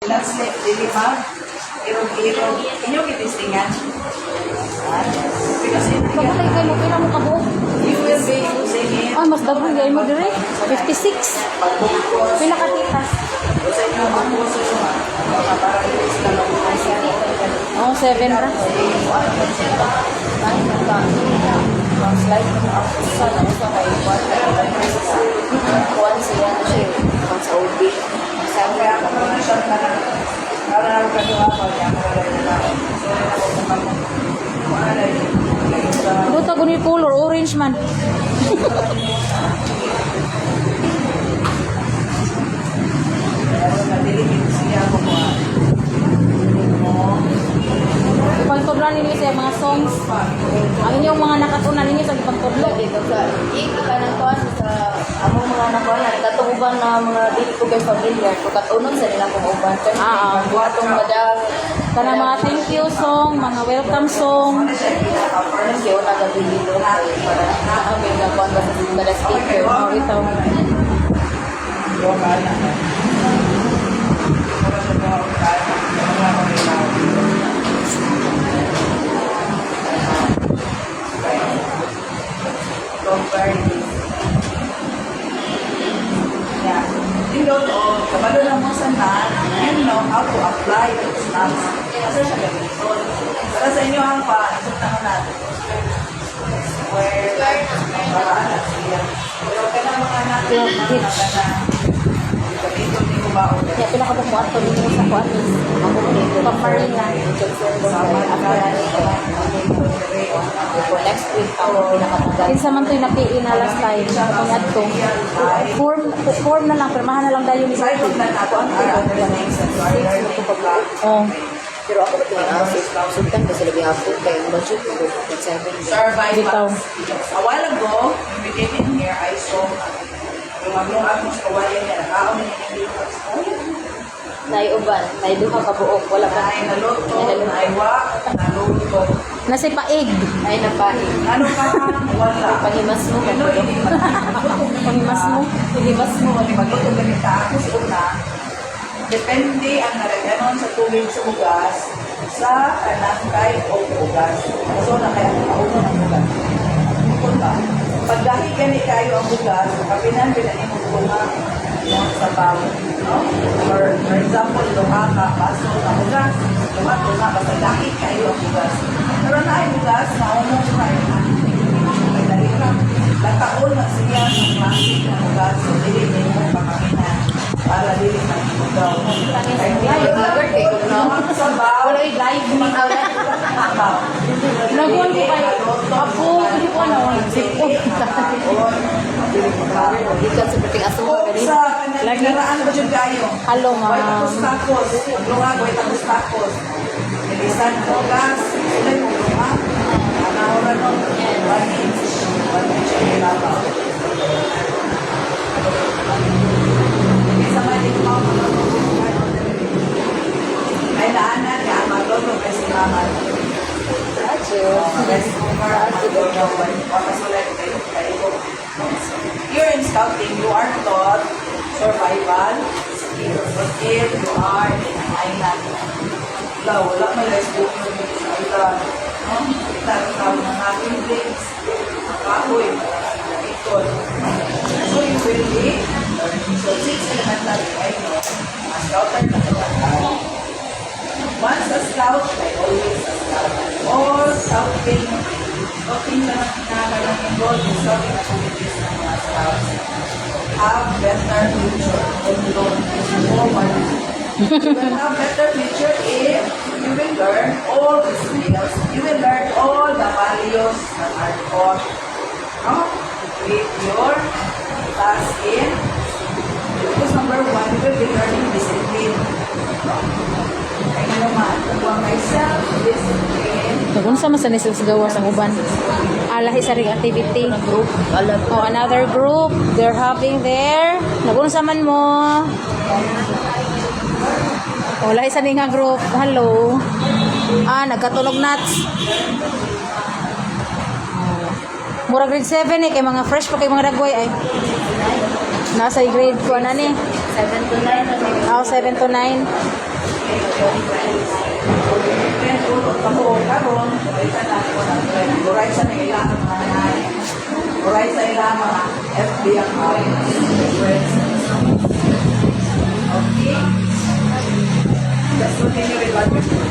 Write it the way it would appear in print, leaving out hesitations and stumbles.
Translate dilipag, irog-irog, inyong itistingan. Because Pagkatay kayo mo, kailan mo kabuo? you will be using it. Ay, mas dabang gaya mo dire. 56. Pila ka titas? Sa inyo, ang puso yung parang ilis na lang ang sari. Oh, 7 ra. Slide mo ang pusa na sa may kuwan siya na siya pang sa OB. Sabi kaya ako na siya na para na ako niya Buta ko ni color, orange man. Ipagtudlan ninyo sa mga songs. Ang inyong mga nakatunan ninyo sa ipagtudlo. Ika ng kuan sa among mga nakuan katuban na mga dili ko kay familiar ko katunon sa nila kung uban kasi buhatong madang Kana mga thank you song, mga welcome song. anong kaya na gabili do para kami nga kuan ba sa kada speaker Oh, ito. Yeah. You don't know, kabalo na mo sa nan, you know how to apply those stats. Kasi siya ganito. Para sa inyo ang pa-isip na natin. Square, paraan na siya. Pero kailangan mga natin, ganito din mo ba o Kaya pila ka bukuan to ninyo sa kuan. ako dito Pamarina. next week ako pinakatagal Kinsa man to'y napiin na last time. Kanyad to. Form na lang, permahan na lang dahil yung Side of that, ako ang Oh. pero ako ba ito sultan kasi labi hapon kaya yung budget ko 7 Bitaw. A while ago, when we came in here, I saw yung ako sa kawayan niya, nakaon niya yung dito. naiuban naiduha ka buok wala pa Ay, naluto, naiwa, naluto. Nasa paig. ay napahi Ano pa wala. panimas mo Ano, hindi pa Panghimas mo. Pilimas mo, magluto ganito ako sa una. Depende ang naraganon sa tubig sa bugas sa kanangkay o bugas. So, na kaya kauno ng bugas. Punta. Pag dahil gani kayo ang bugas, kapinan pinanin mo bunga yung sabaw. No? For example, luha ka, baso na bugas. Luha, basta dahil kayo ang bugas. Pero na ay bugas, maunong kayo na. May dali ka. Nagkaon na siya ng plastic na bugas. So, dili mo pakakinan. Para dili na bugaw. wala yung live mo Naguan ko kayo. Apo, hindi ko na wala. Sipon. ikan seperti asam Kung sa kanaglaraan ba dyan kayo? Hello, White ma'am. tapos tacos. Lunga, white tapos tacos. Ilisan ko gas. Sila yung lunga. Anahoran mo. 1 inch. 1 inch yung ilabaw. Isa man yung mga ay naanan niya. Magloto kay si mama. You're in scouting, you are taught survival skills. But if you are in an island, wala may rescue sa island. Tawag ng ating drinks, kahoy, ikot. So you will be learning. So 6 elementary, I know. A scouter na ito. Once a scout, I always a scout. All scouting na nakakalang involved in scouting activities ng mga scouts have better future and don't forward. You will have better future if you will learn all the skills, you will learn all the values that are taught with your task in. Because number 1, you will be learning discipline. Ay naman, myself, discipline. Kung sa masanis sa gawas ang uban. Alahi sa ring activity. group alam Oh, another group. They're having there. Nagunsa man mo. Oh, lahi sa nga group. Hello. Nagkatunog nuts. Mura grade 7 kay mga fresh pa kay mga dagway ay. Nasa grade ko na ni. 7 to 9 Oh, 7 to 9. Then, tulog ka mo karon, ay sa na ko ng friend. Buray sa nila ang mga nanay. Buray sa ila mga FB account. Friends. Okay? Just continue with what you're doing.